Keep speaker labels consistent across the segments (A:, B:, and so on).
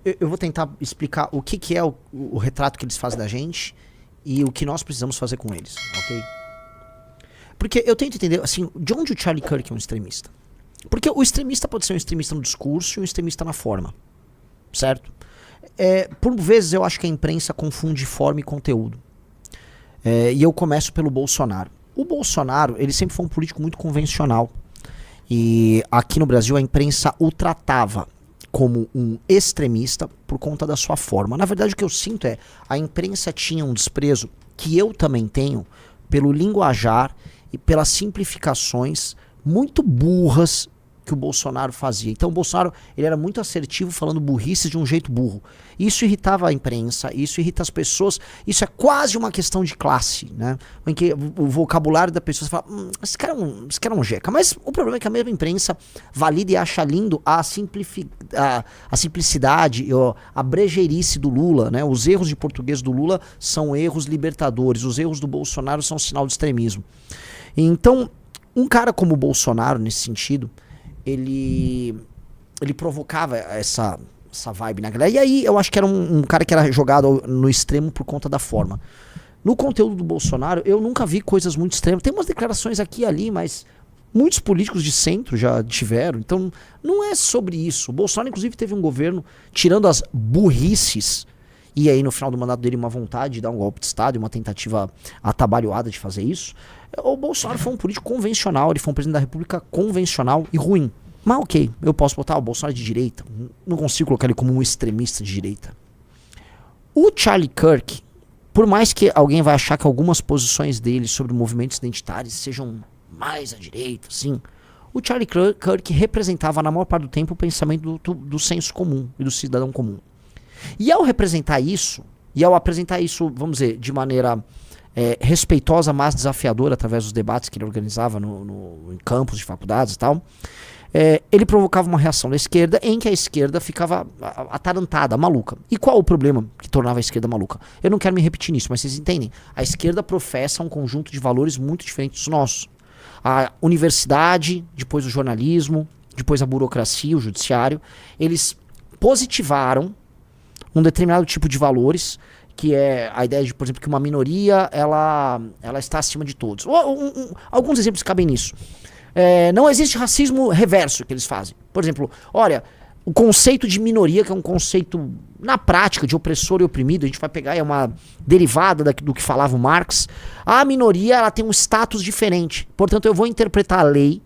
A: eu vou tentar explicar o que é o retrato que eles fazem da gente e o que nós precisamos fazer com eles, ok? Porque eu tento entender, assim, de onde o Charlie Kirk é um extremista. Porque o extremista pode ser um extremista no discurso e um extremista na forma, certo? Por vezes eu acho que a imprensa confunde forma e conteúdo. E eu começo pelo Bolsonaro. O Bolsonaro, ele sempre foi um político muito convencional. E aqui no Brasil a imprensa o tratava como um extremista por conta da sua forma. Na verdade o que eu sinto a imprensa tinha um desprezo que eu também tenho pelo linguajar e pelas simplificações muito burras que o Bolsonaro fazia. Então o Bolsonaro, ele era muito assertivo falando burrice de um jeito burro. Isso irritava a imprensa, isso irrita as pessoas, isso é quase uma questão de classe, né? Em que o vocabulário da pessoa fala, esse cara é um jeca. Mas o problema é que a mesma imprensa valida e acha lindo a simplicidade, a brejeirice do Lula, né? Os erros de português do Lula são erros libertadores, os erros do Bolsonaro são sinal de extremismo. Então, um cara como o Bolsonaro, nesse sentido, ele provocava essa vibe na galera. E aí eu acho que era um cara que era jogado no extremo por conta da forma. No conteúdo do Bolsonaro, eu nunca vi coisas muito extremas. Tem umas declarações aqui e ali, mas muitos políticos de centro já tiveram. Então não é sobre isso. O Bolsonaro, inclusive, teve um governo tirando as burrices. E aí no final do mandato dele uma vontade de dar um golpe de Estado e uma tentativa atabalhoada de fazer isso. O Bolsonaro foi um político convencional, ele foi um presidente da República convencional e ruim. Mas ok, eu posso botar o Bolsonaro de direita, não consigo colocar ele como um extremista de direita. O Charlie Kirk, por mais que alguém vai achar que algumas posições dele sobre movimentos identitários sejam mais à direita, assim, o Charlie Kirk representava na maior parte do tempo o pensamento do senso comum e do cidadão comum. E ao representar isso, e ao apresentar isso, vamos dizer, de maneira respeitosa, mas desafiadora, através dos debates que ele organizava em campos de faculdades e tal, ele provocava uma reação da esquerda em que a esquerda ficava atarantada, maluca. E qual o problema que tornava a esquerda maluca? Eu não quero me repetir nisso, mas vocês entendem. A esquerda professa um conjunto de valores muito diferentes dos nossos. A universidade, depois o jornalismo, depois a burocracia, o judiciário, eles positivaram um determinado tipo de valores, que é a ideia de, por exemplo, que uma minoria ela está acima de todos. Alguns exemplos cabem nisso. Não existe racismo reverso que eles fazem. Por exemplo, olha, o conceito de minoria, que é um conceito, na prática, de opressor e oprimido, a gente vai pegar, é uma derivada do que falava o Marx. A minoria, ela tem um status diferente. Portanto, eu vou interpretar a lei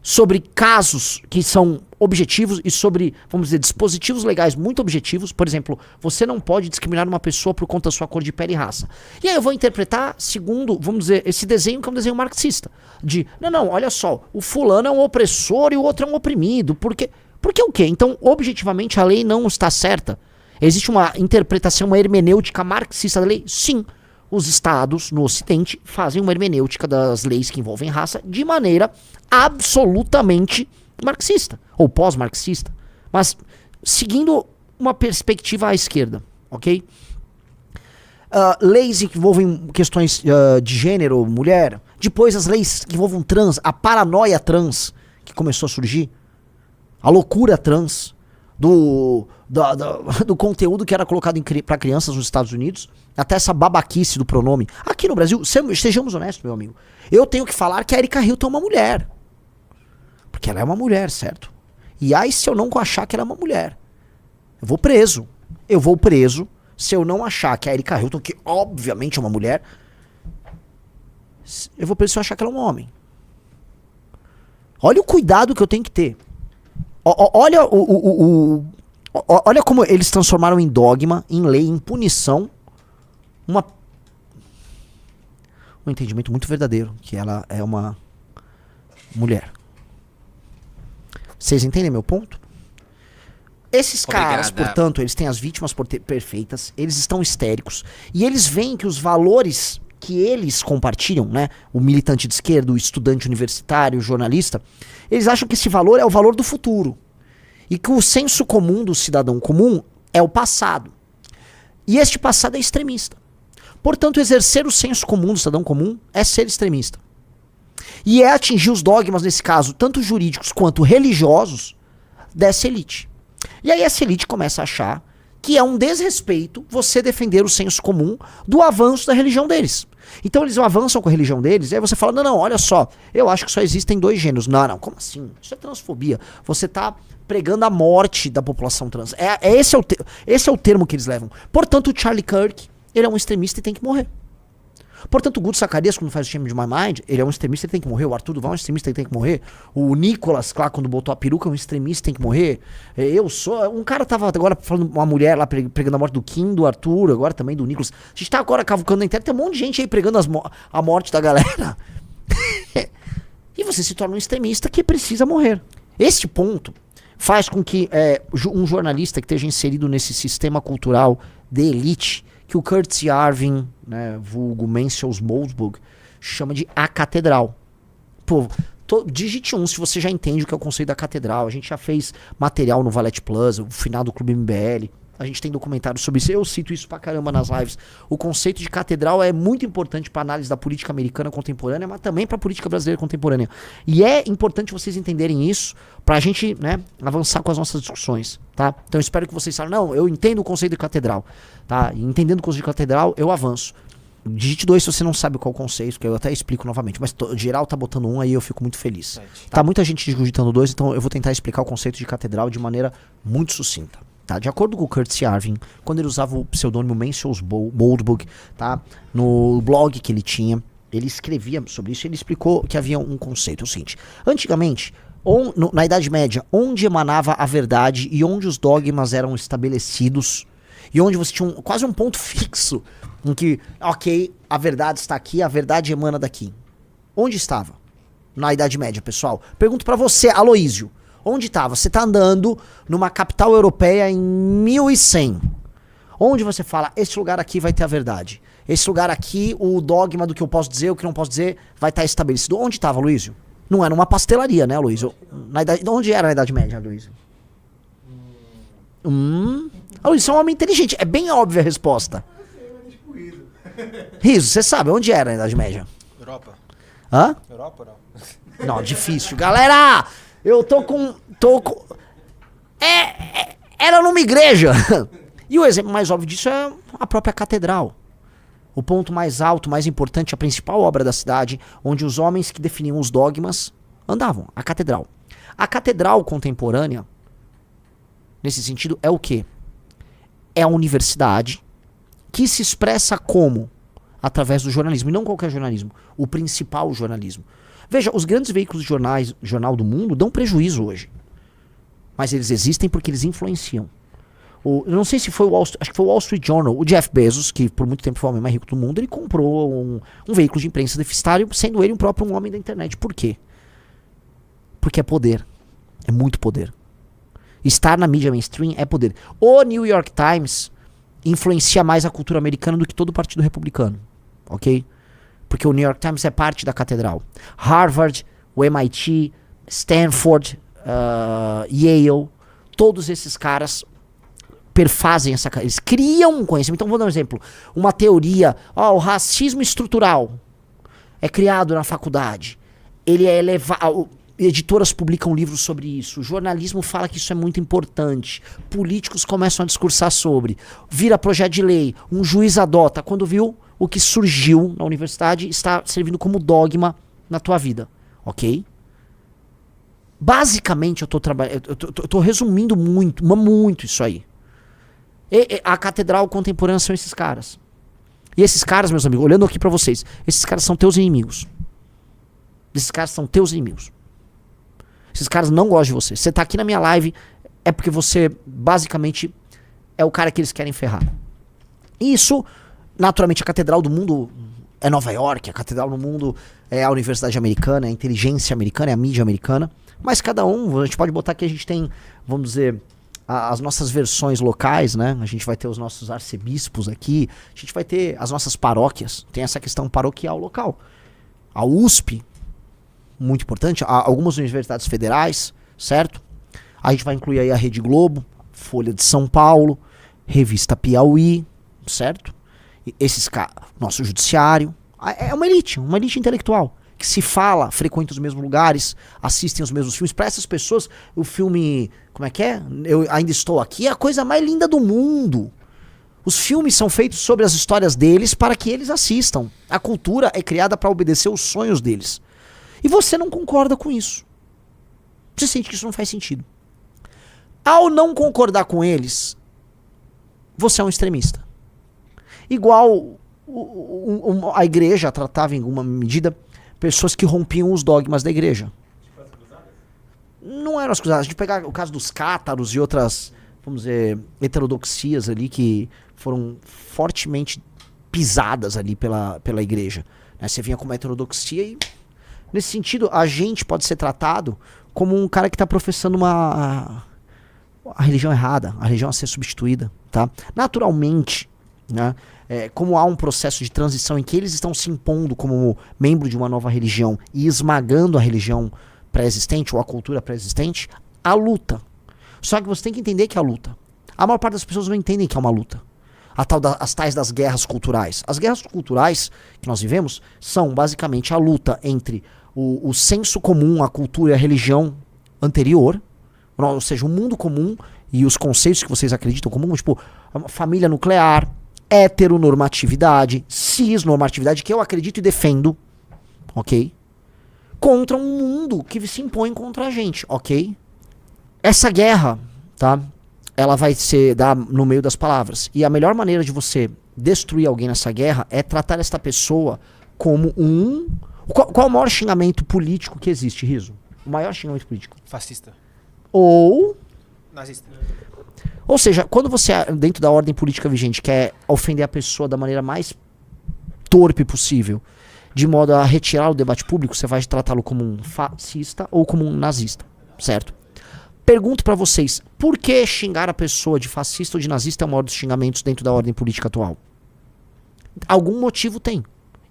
A: sobre casos que são objetivos e sobre, vamos dizer, dispositivos legais muito objetivos. Por exemplo, você não pode discriminar uma pessoa por conta da sua cor de pele e raça. E aí eu vou interpretar segundo, vamos dizer, esse desenho que é um desenho marxista. Não, olha só, o fulano é um opressor e o outro é um oprimido. Porque o quê? Então, objetivamente, a lei não está certa. Existe uma interpretação, uma hermenêutica marxista da lei? Sim. Os estados no Ocidente fazem uma hermenêutica das leis que envolvem raça de maneira absolutamente marxista, ou pós-marxista, mas seguindo uma perspectiva à esquerda, ok? Leis que envolvem questões de gênero, mulher, depois as leis que envolvem trans, a paranoia trans que começou a surgir, a loucura trans, do conteúdo que era colocado para crianças nos Estados Unidos, até essa babaquice do pronome. Aqui no Brasil, sejamos honestos, meu amigo, eu tenho que falar que a Erika Hilton é uma mulher. Porque ela é uma mulher, certo? E aí se eu não achar que ela é uma mulher, eu vou preso. Eu vou preso se eu não achar que a Erika Hilton, que obviamente é uma mulher, eu vou preso se eu achar que ela é um homem. Olha o cuidado que eu tenho que ter. Olha olha como eles transformaram em dogma, em lei, em punição, um entendimento muito verdadeiro, que ela é uma mulher. Vocês entendem meu ponto? Esses caras, portanto, eles têm as vítimas perfeitas, eles estão histéricos, e eles veem que os valores que eles compartilham, né, o militante de esquerda, o estudante universitário, o jornalista, eles acham que esse valor é o valor do futuro. E que o senso comum do cidadão comum é o passado. E este passado é extremista. Portanto, exercer o senso comum do cidadão comum é ser extremista. E é atingir os dogmas, nesse caso, tanto jurídicos quanto religiosos, dessa elite. E aí essa elite começa a achar que é um desrespeito você defender o senso comum do avanço da religião deles. Então eles avançam com a religião deles, e aí você fala, não, olha só, eu acho que só existem 2 gêneros. Não, como assim? Isso é transfobia. Você tá pregando a morte da população trans. Esse é o termo que eles levam. Portanto, o Charlie Kirk, ele é um extremista e tem que morrer. Portanto, o Guto Zacarias, quando faz o Change My Mind, ele é um extremista e tem que morrer. O Arthur Duval é um extremista e tem que morrer. O Nicolas, lá, quando botou a peruca, é um extremista e tem que morrer. Eu sou... Um cara tava agora falando, uma mulher lá pregando a morte do Kim, do Arthur, agora também do Nicolas. A gente tá agora cavucando na internet, tem um monte de gente aí pregando a morte da galera. E você se torna um extremista que precisa morrer. Este ponto faz com que um jornalista que esteja inserido nesse sistema cultural de elite, que o Curtis Yarvin, né, vulgo Mencius Moldbug, chama de a catedral. Pô, digite se você já entende o que é o conceito da catedral. A gente já fez material no Valete Plus, o final do Clube MBL. A gente tem documentário sobre isso. Eu cito isso pra caramba nas lives. O conceito de catedral é muito importante pra análise da política americana contemporânea, mas também pra política brasileira contemporânea. E é importante vocês entenderem isso pra gente, né, avançar com as nossas discussões, tá? Então eu espero que vocês falem, não, eu entendo o conceito de catedral, tá? E entendendo o conceito de catedral, eu avanço. Digite 2 se você não sabe qual é o conceito, que eu até explico novamente. Mas geral tá botando 1 aí, eu fico muito feliz. Tá muita gente digitando 2, então eu vou tentar explicar o conceito de catedral de maneira muito sucinta. Tá? De acordo com o Curtis Yarvin, quando ele usava o pseudônimo Mencius Moldbug, tá? No blog que ele tinha, ele escrevia sobre isso e ele explicou que havia um conceito. É o seguinte, antigamente, na Idade Média, onde emanava a verdade e onde os dogmas eram estabelecidos, e onde você tinha quase um ponto fixo, em que, ok, a verdade está aqui, a verdade emana daqui. Onde estava? Na Idade Média, pessoal. Pergunto pra você, Aloísio. Onde estava? Você está andando numa capital europeia em 1100. Onde você fala, esse lugar aqui vai ter a verdade. Esse lugar aqui, o dogma do que eu posso dizer, o que não posso dizer, vai estar estabelecido. Onde estava, Luísio? Não era numa pastelaria, né, Luísio? Onde era na Idade Média, Luísio? Luísio, você é um homem inteligente. É bem óbvia a resposta. Riso, você sabe, onde era na Idade Média?
B: Europa.
A: Hã?
B: Europa, não.
A: Não, difícil. Galera, eu tô com... Era numa igreja. E o exemplo mais óbvio disso é a própria catedral. O ponto mais alto, mais importante, a principal obra da cidade, onde os homens que definiam os dogmas andavam. A catedral. A catedral contemporânea, nesse sentido, é o quê? É a universidade que se expressa como? Através do jornalismo. E não qualquer jornalismo. O principal jornalismo. Veja, os grandes veículos de jornal do mundo dão prejuízo hoje. Mas eles existem porque eles influenciam. Eu não sei se foi acho que foi o Wall Street Journal, o Jeff Bezos, que por muito tempo foi o homem mais rico do mundo, ele comprou um veículo de imprensa deficitário, sendo ele um homem da internet. Por quê? Porque é poder. É muito poder. Estar na mídia mainstream é poder. O New York Times influencia mais a cultura americana do que todo o Partido Republicano. Ok? Porque o New York Times é parte da catedral. Harvard, o MIT, Stanford, Yale, todos esses caras perfazem essa... Eles criam um conhecimento. Então vou dar um exemplo. Uma teoria, o racismo estrutural é criado na faculdade. Ele é elevado... Editoras publicam livros sobre isso. O jornalismo fala que isso é muito importante. Políticos começam a discursar sobre. Vira projeto de lei. Um juiz adota. Quando viu, o que surgiu na universidade está servindo como dogma na tua vida. Ok? Basicamente, eu tô resumindo muito isso aí. A catedral contemporânea são esses caras. E esses caras, meus amigos, olhando aqui pra vocês, esses caras são teus inimigos. Esses caras são teus inimigos. Esses caras não gostam de você. Você tá aqui na minha live, é porque você, basicamente, é o cara que eles querem ferrar. E isso, naturalmente, a catedral do mundo é Nova York, a catedral do mundo é a Universidade Americana, é a inteligência americana, é a mídia americana. Mas cada um, a gente pode botar que a gente tem, vamos dizer, as nossas versões locais, né? A gente vai ter os nossos arcebispos aqui, a gente vai ter as nossas paróquias, tem essa questão paroquial local. A USP, muito importante, algumas universidades federais, certo? A gente vai incluir aí a Rede Globo, Folha de São Paulo, Revista Piauí, certo? E esses caras, nosso judiciário, é uma elite intelectual. que se fala, frequentam os mesmos lugares, assistem os mesmos filmes. Para essas pessoas, o filme, como é que é? Eu Ainda Estou Aqui, é a coisa mais linda do mundo. Os filmes são feitos sobre as histórias deles para que eles assistam. A cultura é criada para obedecer os sonhos deles. E você não concorda com isso. Você sente que isso não faz sentido. Ao não concordar com eles, você é um extremista. Igual a igreja tratava em alguma medida pessoas que rompiam os dogmas da igreja. Tipo as cruzadas? Não eram as cruzadas. A gente pegar o caso dos cátaros e outras, vamos dizer, heterodoxias ali que foram fortemente pisadas ali pela igreja. Né? Você vinha com uma heterodoxia e, nesse sentido, a gente pode ser tratado como um cara que está professando a religião errada, a religião a ser substituída. Tá? Naturalmente, né? Como há um processo de transição em que eles estão se impondo como membro de uma nova religião e esmagando a religião pré-existente ou a cultura pré-existente, há luta. Só que você tem que entender que há luta. A maior parte das pessoas não entendem que é uma luta. As tais das guerras culturais. As guerras culturais que nós vivemos são basicamente a luta entre o senso comum, a cultura e a religião anterior, ou seja, o mundo comum e os conceitos que vocês acreditam comum, tipo família nuclear, heteronormatividade, cisnormatividade, que eu acredito e defendo, ok? Contra um mundo que se impõe contra a gente, ok? Essa guerra, tá? Ela vai ser no meio das palavras. E a melhor maneira de você destruir alguém nessa guerra é tratar esta pessoa como um... Qual é o maior xingamento político que existe, Riso? O maior xingamento político?
B: Fascista.
A: Ou...
B: Nazista.
A: Ou seja, quando você, dentro da ordem política vigente, quer ofender a pessoa da maneira mais torpe possível, de modo a retirar o debate público, você vai tratá-lo como um fascista ou como um nazista, certo? Pergunto pra vocês, por que xingar a pessoa de fascista ou de nazista é o maior dos xingamentos dentro da ordem política atual? Algum motivo tem.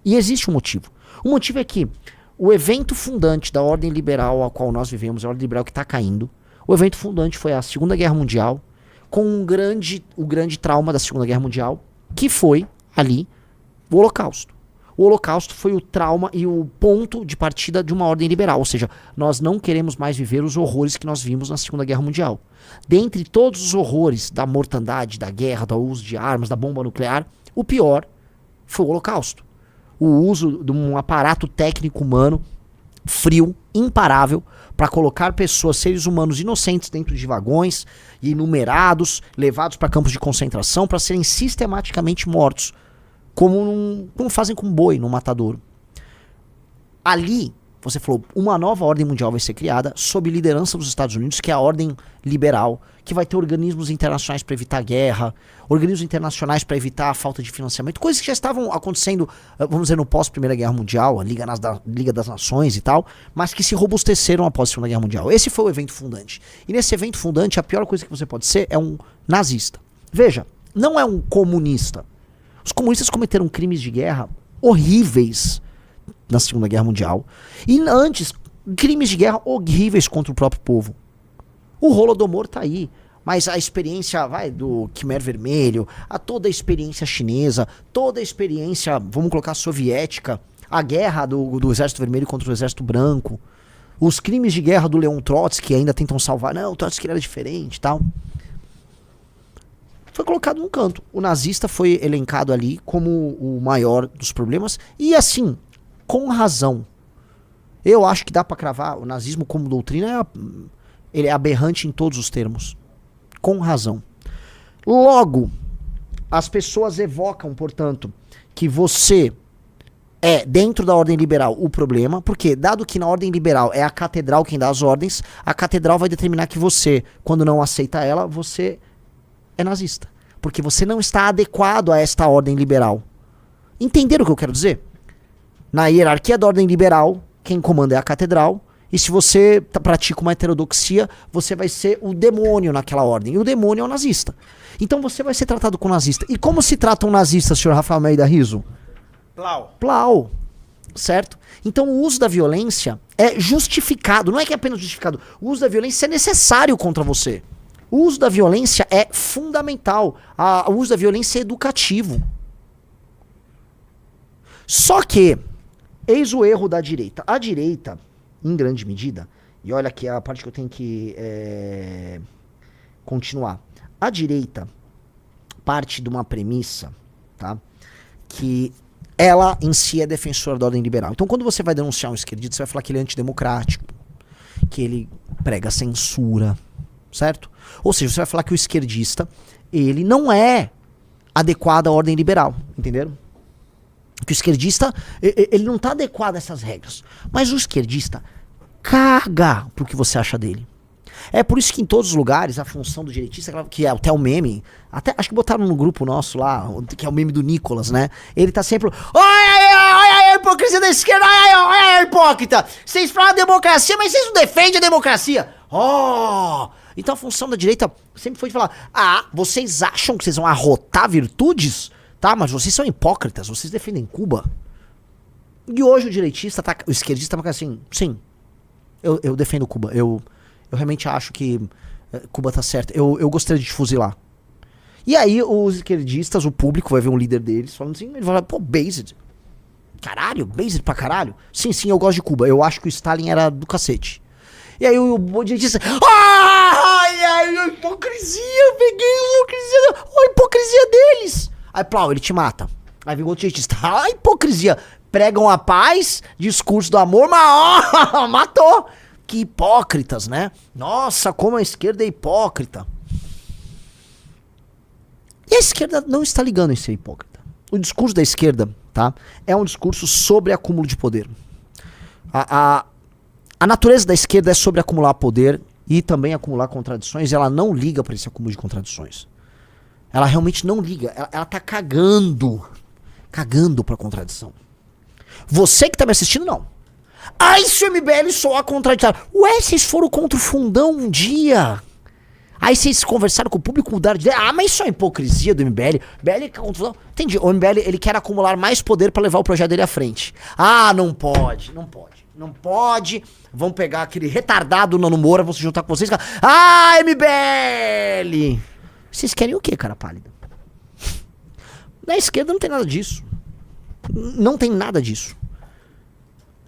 A: E existe um motivo. O motivo é que o evento fundante da ordem liberal a qual nós vivemos, a ordem liberal que está caindo, o evento fundante foi a Segunda Guerra Mundial, com o grande trauma da Segunda Guerra Mundial, que foi ali o Holocausto. O Holocausto foi o trauma e o ponto de partida de uma ordem liberal, ou seja, nós não queremos mais viver os horrores que nós vimos na Segunda Guerra Mundial. Dentre todos os horrores da mortandade, da guerra, do uso de armas, da bomba nuclear, o pior foi o Holocausto. O uso de um aparato técnico humano frio, imparável, para colocar pessoas, seres humanos inocentes dentro de vagões e numerados, levados para campos de concentração para serem sistematicamente mortos, como fazem com boi no matadouro. Ali, você falou, uma nova ordem mundial vai ser criada sob liderança dos Estados Unidos, que é a ordem liberal, que vai ter organismos internacionais para evitar guerra, organismos internacionais para evitar a falta de financiamento, coisas que já estavam acontecendo, vamos dizer, no pós-Primeira Guerra Mundial, a Liga das Nações e tal, mas que se robusteceram após a Segunda Guerra Mundial. Esse foi o evento fundante. E nesse evento fundante, a pior coisa que você pode ser é um nazista. Veja, não é um comunista. Os comunistas cometeram crimes de guerra horríveis na Segunda Guerra Mundial. E antes, crimes de guerra horríveis contra o próprio povo. O Holodomor tá aí. Mas a experiência do Khmer Vermelho, toda a experiência chinesa, toda a experiência, vamos colocar, soviética, a guerra do Exército Vermelho contra o Exército Branco, os crimes de guerra do Leon Trotsky, que ainda tentam salvar, não, o Trotsky era diferente e tal. Foi colocado num canto. O nazista foi elencado ali como o maior dos problemas. E assim, com razão. Eu acho que dá pra cravar o nazismo como doutrina, ele é aberrante em todos os termos. Com razão. Logo, as pessoas evocam, portanto, que você é, dentro da ordem liberal, o problema, porque dado que na ordem liberal é a catedral quem dá as ordens, a catedral vai determinar que você, quando não aceita ela, você é nazista. Porque você não está adequado a esta ordem liberal. Entenderam o que eu quero dizer? Na hierarquia da ordem liberal, quem comanda é a catedral, e se você pratica uma heterodoxia, você vai ser o demônio naquela ordem. E o demônio é o nazista. Então você vai ser tratado como nazista. E como se trata um nazista, senhor Rafael Almeida Riso?
B: Plau.
A: Plau. Certo? Então o uso da violência é justificado. Não é que é apenas justificado. O uso da violência é necessário contra você. O uso da violência é fundamental. O uso da violência é educativo. Só que Eis o erro da direita. A direita, em grande medida, e olha aqui a parte que eu tenho que continuar. A direita parte de uma premissa, tá? Que ela em si é defensora da ordem liberal. Então quando você vai denunciar um esquerdista, você vai falar que ele é antidemocrático, que ele prega censura, certo? Ou seja, você vai falar que o esquerdista, ele não é adequado à ordem liberal, entenderam? Que o esquerdista, ele não está adequado a essas regras. Mas o esquerdista caga pro que você acha dele. É por isso que em todos os lugares a função do direitista, que é até o meme, até acho que botaram no grupo nosso lá, que é o meme do Nicolas, né? Ele tá sempre, olha a hipocrisia da esquerda, olha a hipócrita. Vocês falam democracia, mas vocês não defendem a democracia. Então a função da direita sempre foi de falar, vocês acham que vocês vão arrotar virtudes? Tá, mas vocês são hipócritas, vocês defendem Cuba. E hoje o direitista, o esquerdista tá assim, sim, eu defendo Cuba, eu realmente acho que Cuba tá certo, eu gostaria de te fuzilar. E aí os esquerdistas, o público vai ver um líder deles falando assim, ele vai falar, pô, based. Caralho, based pra caralho? Sim, eu gosto de Cuba, eu acho que o Stalin era do cacete. E aí o direitista, a hipocrisia, eu peguei a hipocrisia deles. Aí, Plau, ele te mata. Aí vem outro direitista, a hipocrisia. Pregam a paz, discurso do amor, mas matou. Que hipócritas, né? Nossa, como a esquerda é hipócrita. E a esquerda não está ligando em ser hipócrita. O discurso da esquerda, tá? É um discurso sobre acúmulo de poder. A natureza da esquerda é sobre acumular poder e também acumular contradições. E ela não liga para esse acúmulo de contradições. Ela realmente não liga. Ela tá cagando pra contradição. Você que tá me assistindo, não. Se o MBL soar contraditório. Ué, vocês foram contra o fundão um dia. Aí vocês conversaram com o público, mudaram de ideia. Mas isso é hipocrisia do MBL. MBL contra o fundão. Entendi. O MBL, ele quer acumular mais poder pra levar o projeto dele à frente. Não pode. Vão pegar aquele retardado Nano Moura, vão se juntar com vocês. MBL! Vocês querem o quê, cara pálida? Na esquerda não tem nada disso. Não tem nada disso.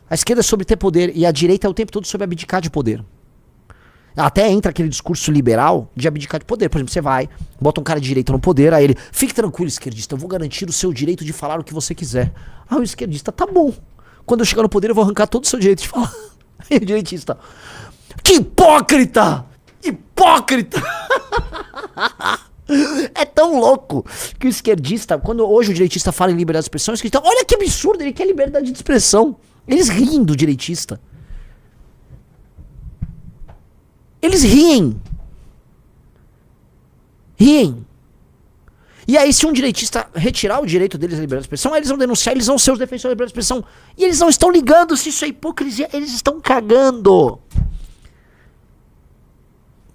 A: A esquerda é sobre ter poder e a direita é o tempo todo sobre abdicar de poder. Até entra aquele discurso liberal de abdicar de poder. Por exemplo, você vai, bota um cara de direita no poder, aí ele, fique tranquilo, esquerdista, eu vou garantir o seu direito de falar o que você quiser. O esquerdista, tá bom. Quando eu chegar no poder, eu vou arrancar todo o seu direito de falar. Aí o direitista, que hipócrita! Hipócrita! É tão louco que o esquerdista, quando hoje o direitista fala em liberdade de expressão, o esquerdista, olha que absurdo, ele quer liberdade de expressão. Eles riem do direitista. Eles riem. E aí, se um direitista retirar o direito deles à liberdade de expressão, eles vão denunciar, eles vão ser os defensores da liberdade de expressão. E eles não estão ligando se isso é hipocrisia, eles estão cagando.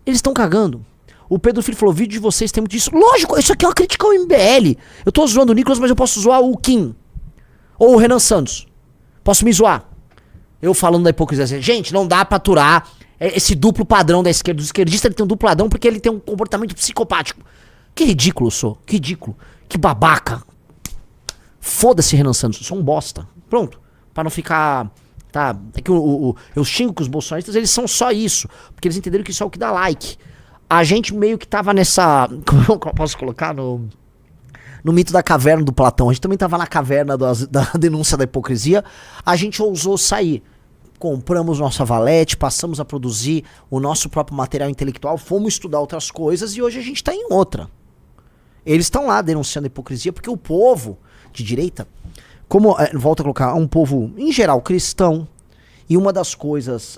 A: Eles estão cagando. O Pedro Filho falou, o vídeo de vocês tem muito disso. Lógico, isso aqui é uma crítica ao MBL. Eu tô zoando o Nicolas, mas eu posso zoar o Kim. Ou o Renan Santos. Posso me zoar. Eu falando da hipocrisia. Gente, não dá pra aturar esse duplo padrão da esquerda. O esquerdista ele tem um duplo padrão porque ele tem um comportamento psicopático. Que ridículo eu sou. Que ridículo. Que babaca. Foda-se, Renan Santos. Eu sou um bosta. Pronto. Pra não ficar... Tá? É que eu xingo que os bolsonaristas, eles são só isso. Porque eles entenderam que isso é o que dá like. A gente meio que tava nessa... Como eu posso colocar no mito da caverna do Platão. A gente também tava na caverna da denúncia da hipocrisia. A gente ousou sair. Compramos nossa valete, passamos a produzir o nosso próprio material intelectual, fomos estudar outras coisas e hoje a gente tá em outra. Eles estão lá denunciando a hipocrisia porque o povo de direita, como, volto a colocar, é um povo, em geral, cristão. E uma das coisas,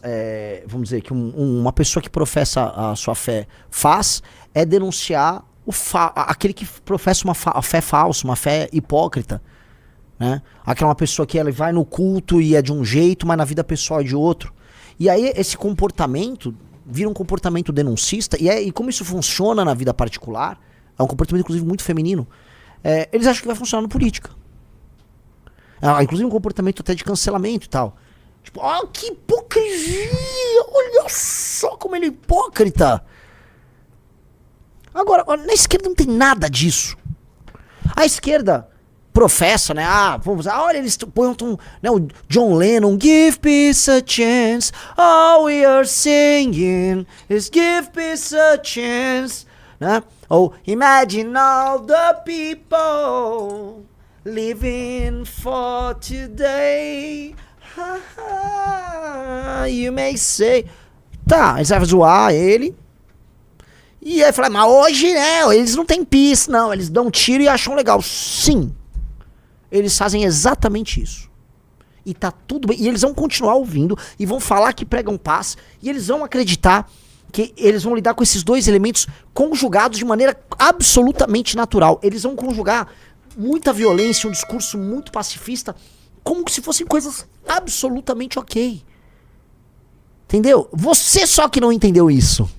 A: vamos dizer, que uma pessoa que professa a sua fé faz é denunciar aquele que professa uma fé falsa, uma fé hipócrita. Né? Aquela uma pessoa que ela vai no culto e é de um jeito, mas na vida pessoal é de outro. E aí esse comportamento vira um comportamento denuncista. E como isso funciona na vida particular, é um comportamento inclusive muito feminino, eles acham que vai funcionar na política. Inclusive um comportamento até de cancelamento e tal. Tipo, que hipocrisia! Olha só como ele é hipócrita! Agora, na esquerda não tem nada disso. A esquerda professa, né? Olha, eles põem né, o John Lennon, give peace a chance, all we are singing is give peace a chance, né? Ou imagine all the people living for today, you may say. Tá, eles vão zoar ele. E aí fala, mas hoje, né, eles não têm peace, não, eles dão tiro e acham legal. Sim, eles fazem exatamente isso. E tá tudo bem, e eles vão continuar ouvindo, e vão falar que pregam paz, e eles vão acreditar que eles vão lidar com esses dois elementos conjugados de maneira absolutamente natural. Eles vão conjugar muita violência, um discurso muito pacifista, como se fossem coisas absolutamente ok. Entendeu? Você só que não entendeu isso.